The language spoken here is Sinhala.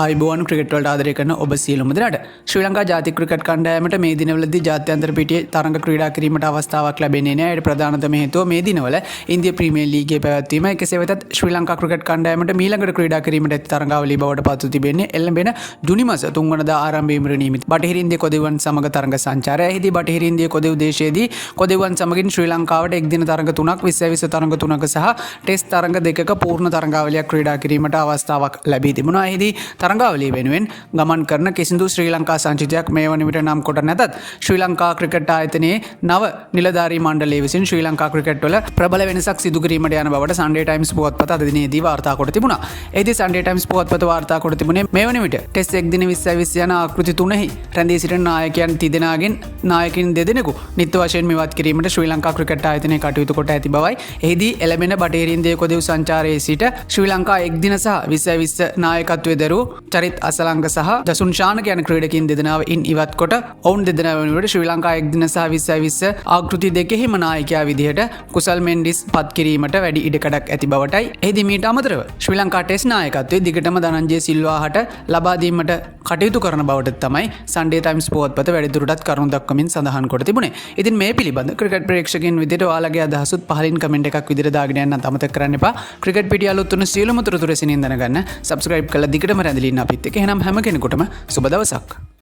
ආයිබෝවන් ක්‍රිකට් වලට ආදරය කරන ඔබ සියලුම දෙනාට ශ්‍රී ලංකා ජාතික ක්‍රිකට් කණ්ඩායමට මේ දිනවලදී ජාත්‍යන්තර පිටියේ තරඟ ක්‍රීඩා කිරීමට අවස්ථාවක් ලැබෙන්නේ නැහැ. ඒට ප්‍රධානතම හේතුව මේ දිනවල ඉන්දිය ප්‍රීමියර් ලීගයේ පැවැත්වීම. කෙසේ වෙතත් ශ්‍රී ලංකා ක්‍රිකට් කණ්ඩායමට මීළඟට ක්‍රීඩා කිරීමට ඇති තරඟාවලිය බවට පත්ව තිබෙන්නේ එළඹෙන ජුනි මාස 3 වෙනිදා ආරම්භ වීමට නියමිත බටහිර ඉන්දිය කොදෙව්වන් සමග තරඟ සංචාරය. එහිදී බටහිර ඉන්දිය කොදෙව් දේශයේදී කොදෙව්වන් සමගින් ශ්‍රී ලංකාවට එක් දින තරඟ 3ක් 20 තරඟ 3ක සහ ටෙස්ට් තරඟ 2ක පූර්ණ තරඟාවලියක් ක්‍රීඩා කිරීමට අවස්ථාවක් ලැබී තිබුණා. එහිදී තරඟාවලිය වෙනුවෙන් ගමන් කරන කිසිදු ශ්‍රී ලංකා සංචිතයක් මේ වන විට නම් කොට නැතත් ශ්‍රී ලංකා ක්‍රිකට් ආයතනයේ නව නිලධාරී මණ්ඩලය විසින් ශ්‍රී ලංකා ක්‍රිකට් වල ප්‍රබල වෙනසක් සිදු කිරීමට යන බවට සන්ඩේ ටයිම්ස් පුවත්පත අද දිනේදී වාර්තා කොට තිබුණා. එහිදී සන්ඩේ ටයිම්ස් පුවත්පත වාර්තා කොට තිබුණේ මේ වන විට ටෙස්ට් එක් දින 20 යන ආකෘති 3හි රැඳී සිටින නායකයන් තිදෙනාගෙන් නායකින් දෙදෙනෙකු නිත්‍ය වශයෙන් මෙවත් කිරීමට ශ්‍රී ලංකා ක්‍රිකට් ආයතනය කටයුතු කොට ඇති බවයි. එහිදී එළඹෙන බටහිර ඉන්දිය කොදෙව් සංචාරයේ සිට ශ්‍රී ලංකා එක් දින සහ 20 නායකත්වයේ දරූ චරිත් අසලංග සහ දසුන් ශානක යන ක්‍රීඩකින් දෙදෙනාව ඉන් ඉවත් කොට ඔවුන් දෙදෙනා වෙනුවට ශ්‍රී ලංකා එක් දින සහ 20 ආකෘති දෙකෙහිම නායකයා විදිහට කුසල් මෙන්ඩිස් පත් කිරීමට වැඩි ඉඩකඩක් ඇති බවටයි. එහිදී මීට අමතරව ශ්‍රී ලංකා ටෙස්ට් නායකත්වයේ දිගටම ධනංජය සිල්වාහට ලබා දීමට කටයුතු කරන බවට තමයි සන්ඩේ ටයිම්ස් පුවත්පත වැඩිදුරටත් කරුණු දක්වමින් සඳහන් කොට තිබුණේ. ඉතින් මේ පිළිබඳ ක්‍රිකට් ප්‍රේක්ෂකයන් විදිහට ඔයාලගේ අදහසුත් පහලින් කමෙන්ට් එකක් විදිහට දාගෙන යන්න අමතක කරන්න එපා. ක්‍රිකට් පිටිය අලුත් වුණු සියලුම තොරතුරු එසෙනින් දැනගන්න සබ්ස්ක්‍රයිබ් කරලා දිගටම රැඳිලා ඉන්න අපිත් එක්ක. එහෙනම් හැම කෙනෙකුටම සුබ දවසක්.